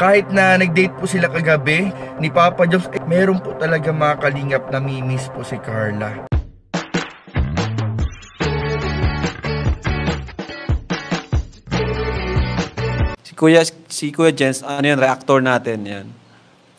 kahit na nag-date po sila kagabi ni Papa Joms, meron po talaga mga kalingap na namimiss po si Carla. Si Kuya Jens, ano yun, reactor natin yan.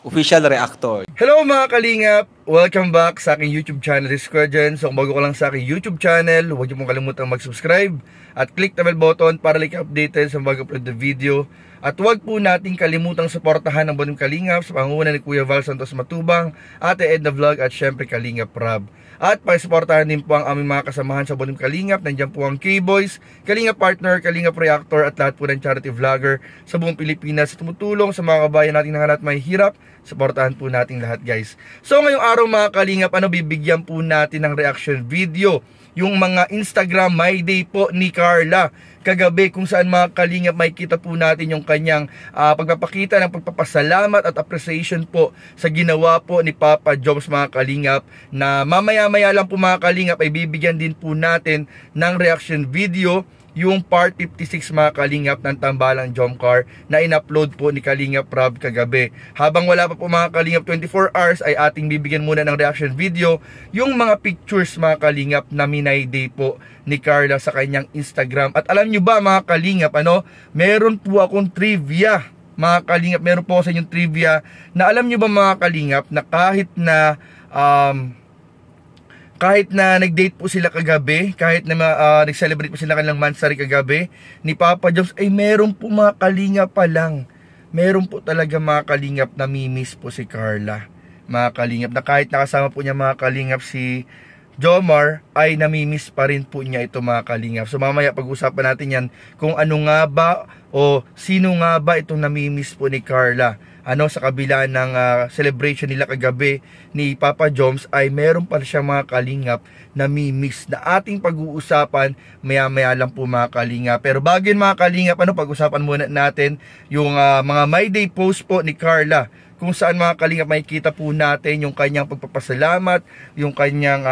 Official reactor. Hello mga kalingap! Welcome back sa aking YouTube channel, this is Kuya Jens. So kung bago ka lang sa aking YouTube channel, huwag niyo pong kalimutang mag-subscribe at click the bell button para like updated sa mag-upload na video. At huwag po nating kalimutang suportahan ng Buong Kalingap sa pangunguna ni Kuya Val Santos Matubang, Ate Edna Vlog at syempre Kalingap Rob. At pakisuportahan din po ang aming mga kasamahan sa Buong Kalingap. Nandiyan po ang K-Boys, Kalingap Partner, Kalingap Reactor at lahat po ng charity vlogger sa buong Pilipinas sa tumutulong sa mga kabayan nating nanganat may hirap. Suportahan po natin lahat guys. So ngayong araw mga Kalingap, bibigyan po natin ng reaction video yung mga Instagram My Day po ni Carla kagabi, kung saan mga Kalingap makikita po natin yung kanyang pagpapakita ng pagpapasalamat at appreciation po sa ginawa po ni Papa Joms mga Kalingap, na mamaya-maya lang po mga Kalingap ay bibigyan din po natin ng reaction video yung part 56 mga Kalingap ng Tambalang Jomcar na in-upload po ni Kalingap Rob kagabi. Habang wala pa po mga Kalingap 24 hours ay ating bibigyan muna ng reaction video yung mga pictures mga Kalingap na My Day po ni Carla sa kanyang Instagram. At alam nyo ba mga Kalingap, meron po akong trivia mga Kalingap, meron po ako sa inyong trivia na alam nyo ba mga Kalingap na kahit na nag-date po sila kagabi, kahit na nag-celebrate po sila kanilang mansari kagabi ni Papa Joms, ay meron po mga Kalingap pa lang. Meron po talaga mga Kalingap na namimiss po si Carla. Mga Kalingap, na kahit nakasama po niya mga Kalingap si Jomar, ay namimiss pa rin po niya ito mga Kalingap. So mamaya pag-usapan natin yan kung ano nga ba o sino nga ba itong namimiss po ni Carla. Sa kabila ng celebration nila kagabi ni Papa Joms, ay meron pa siya mga Kalingap na namimiss na ating pag-uusapan maya-maya lang po mga Kalingap. Pero bago yun mga Kalingap, pag-usapan muna natin yung mga My Day post po ni Carla, kung saan mga Kalingap makikita po natin yung kanyang pagpapasalamat, yung kanyang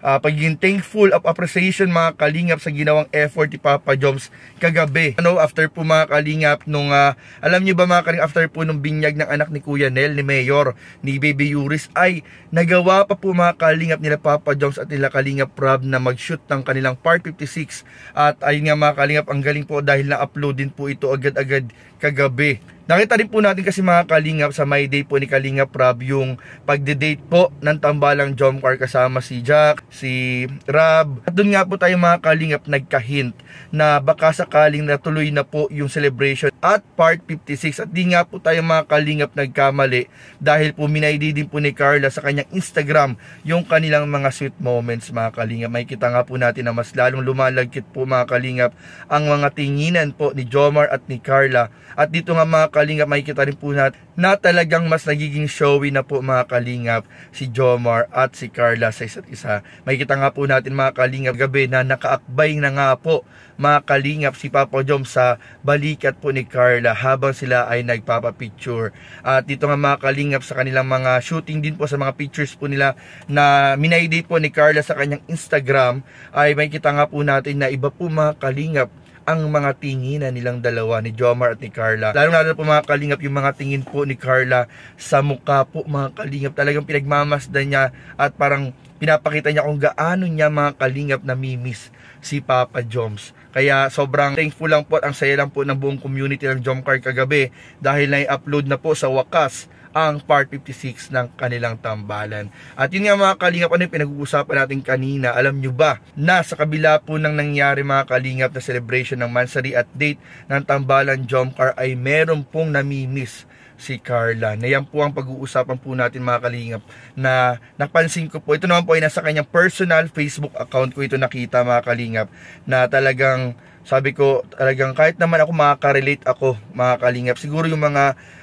pagiging thankful of appreciation mga Kalingap sa ginawang effort ni Papa Joms kagabi. After po mga Kalingap nung alam niyo ba mga Kalingap, after po nung binyag ng anak ni Kuya Nel, ni Mayor, ni Baby Yuris, ay nagawa pa po mga Kalingap nila Papa Joms at nila Kalingap Rob na mag-shoot ng kanilang part 56. At ayun nga mga Kalingap, ang galing po dahil na-upload din po ito agad-agad kagabi. Nakita din po natin kasi mga Kalingap sa My Day po ni Kalingap Rob yung pagde-date po ng Tambalang Jomcar kasama si Jack, si Rob. At doon nga po tayo mga Kalingap nagka-hint na baka sakaling natuloy na po yung celebration at part 56. At di nga po tayo mga Kalingap nagkamali dahil po minaydi din po ni Carla sa kanyang Instagram yung kanilang mga sweet moments mga Kalingap. Makikita nga po natin na mas lalong lumalagkit po mga Kalingap ang mga tinginan po ni Jomar at ni Carla. At dito nga mga Kalingap makikita rin po natin na talagang mas nagiging showy na po mga Kalingap si Jomar at si Carla sa isa't isa. Makikita nga po natin mga Kalingap gabi na nakaakbay na nga po mga Kalingap si Papa Joms sa balikat po ni Carla habang sila ay nagpapapicture. At dito nga mga Kalingap sa kanilang mga shooting din po sa mga pictures po nila na minay-date po ni Carla sa kanyang Instagram, ay makikita nga po natin na iba po mga Kalingap ang mga tinginan nilang dalawa ni Jomar at ni Carla. Lalo po mga Kalingap yung mga tingin po ni Carla sa mukha po mga Kalingap. Talagang pinagmamasdan niya at parang pinapakita niya kung gaano niya mga Kalingap na namimiss si Papa Joms. Kaya sobrang thankful lang po at ang saya lang po ng buong community ng Jomcar kagabi dahil na-upload na po sa wakas ang part 56 ng kanilang tambalan. At yun nga mga Kalingap, yung pinag-uusapan natin kanina, alam nyo ba na sa kabila po ng nangyari mga Kalingap na celebration ng mansari at date ng Tambalang Jomcar ay meron pong namimiss si Carla. Na yan po ang pag-uusapan po natin mga Kalingap, na napansin ko po, ito naman po ay nasa kanyang personal Facebook account ko ito nakita mga Kalingap, na talagang sabi ko talagang kahit naman ako makaka-relate ako mga Kalingap, siguro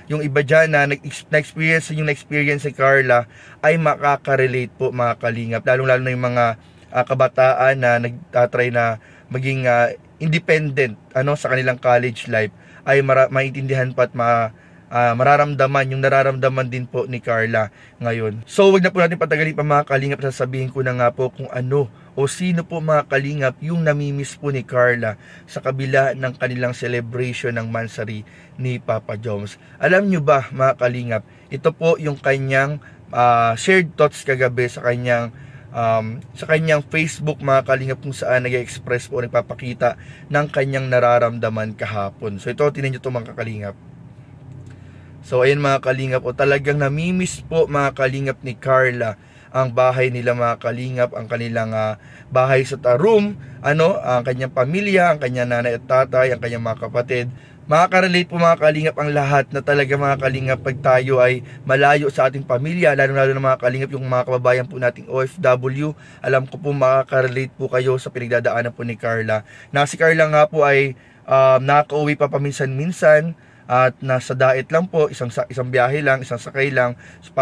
yung iba dyan na na-experience si Carla ay makaka-relate po mga Kalingap, lalong-lalo na yung mga kabataan na nagtatry na maging independent sa kanilang college life, ay maintindihan pa at yung nararamdaman din po ni Carla ngayon. So wag na po natin patagalin pa mga kalingap, sasabihin ko na nga po kung ano o sino po mga kalingap yung namimiss po ni Carla sa kabila ng kanilang celebration ng mansari ni Papa Joms. Alam nyo ba mga kalingap, ito po yung kanyang shared thoughts kagabi sa kanyang Facebook mga kalingap, kung saan nag-express po, nagpapakita ng kanyang nararamdaman kahapon. So ito, tinan nyo ito mga kalingap. So ayun mga kalingap, talagang namimiss po mga kalingap ni Carla ang bahay nila mga kalingap, ang kanilang bahay sa Tarum, ang kanyang pamilya, ang kanyang nanay at tatay, ang kanyang mga kapatid. Makaka-relate po mga kalingap ang lahat na talaga mga kalingap pag tayo ay malayo sa ating pamilya, lalo-lalo na mga kalingap yung mga kababayan po nating OFW. Alam ko po makaka-relate po kayo sa pinagdadaanan po ni Carla. Na si Carla nga po ay nakaka-uwi pa paminsan-minsan at nasa diet lang po, isang biyahe lang, isang sakay lang. So,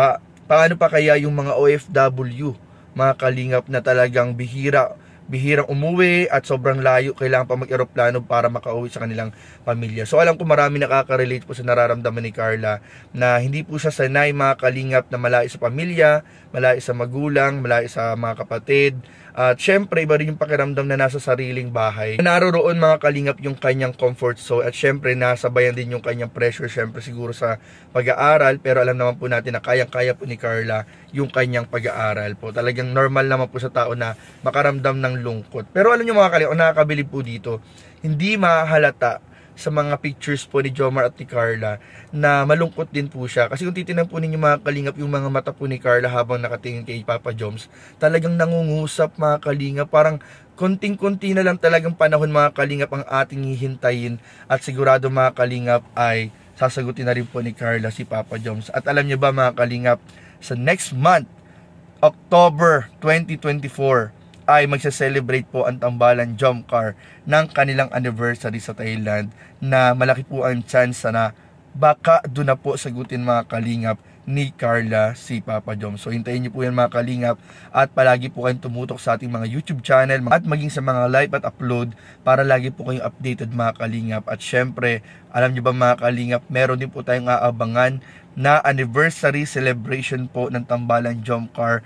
paano pa kaya yung mga OFW, mga kalingap, na talagang bihirang umuwi at sobrang layo, kailangan pa mag-eroplano para makauwi sa kanilang pamilya. So alam ko marami nakaka-relate po sa nararamdaman ni Carla, na hindi po siya sanay mga kalingap na malayo sa pamilya, malayo sa magulang, malayo sa mga kapatid. At syempre iba rin yung pakiramdam na nasa sariling bahay. Naroroon mga kalingap yung kanyang comfort zone, at syempre nasabayan din yung kanyang pressure syempre siguro sa pag-aaral, pero alam naman po natin na kayang-kaya po ni Carla yung kanyang pag-aaral po. Talagang normal naman po sa tao na makaramdam ng lungkot. Pero alam nyo mga kalingap, nakakabilib po dito, hindi mahalata sa mga pictures po ni Jomar at ni Carla na malungkot din po siya. Kasi kung titignan po ninyo mga kalingap yung mga mata po ni Carla habang nakatingin kay Papa Joms, talagang nangungusap mga kalingap. Parang konting-konti na lang talagang panahon mga kalingap ang ating hihintayin, at sigurado mga kalingap ay sasagutin na rin po ni Carla si Papa Joms. At alam nyo ba mga kalingap, sa next month, October 2024, ay magsa-celebrate po ang Tambalan Jomcar ng kanilang anniversary sa Thailand, na malaki po ang chance na baka doon na po sagutin mga kalingap ni Carla si Papa Joms. So hintayin niyo po yan mga kalingap, at palagi po kayong tumutok sa ating mga YouTube channel at maging sa mga live at upload para lagi po kayong updated mga kalingap. At syempre, alam niyo ba mga kalingap, meron din po tayong aabangan na anniversary celebration po ng Tambalan Jomcar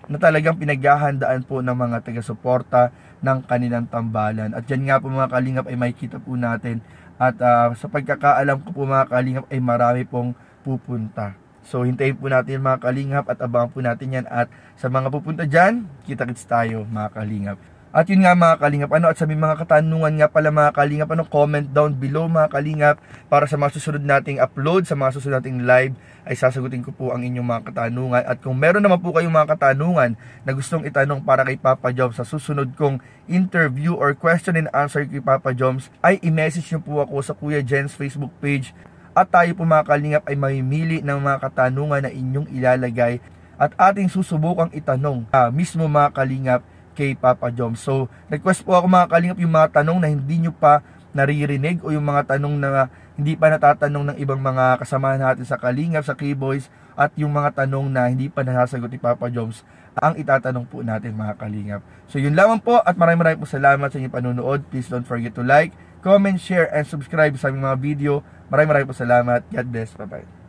na talagang pinaghahandaan po ng mga taga-suporta ng kanilang tambalan. At dyan nga po mga kalingap ay makikita po natin, at sa pagkakaalam ko po mga kalingap ay marami pong pupunta. So hintayin po natin mga kalingap at abangan po natin yan, at sa mga pupunta dyan, kita-kits tayo mga kalingap. At yun nga mga kalingap, at sa mga katanungan nga pala mga kalingap, comment down below mga kalingap, para sa mga susunod nating upload, sa mga susunod nating live, ay sasagutin ko po ang inyong mga katanungan. At kung meron naman po kayong mga katanungan na gustong itanong para kay Papa Joms sa susunod kong interview or question and answer kay Papa Joms, ay i-message nyo po ako sa Kuya Jens Facebook page, at tayo po mga kalingap ay mamimili ng mga katanungan na inyong ilalagay at ating susubukang itanong mismo mga kalingap kay Papa Joms. So, request po ako mga kalingap yung mga tanong na hindi nyo pa naririnig, o yung mga tanong na hindi pa natatanong ng ibang mga kasamahan natin sa Kalingap, sa K-Boys, at yung mga tanong na hindi pa nasasagot ni Papa Joms ang itatanong po natin mga kalingap. So yun lamang po, at maraming po salamat sa inyong panunood. Please don't forget to like, comment, share, and subscribe sa aming mga video. Maraming po salamat. God bless. Bye-bye.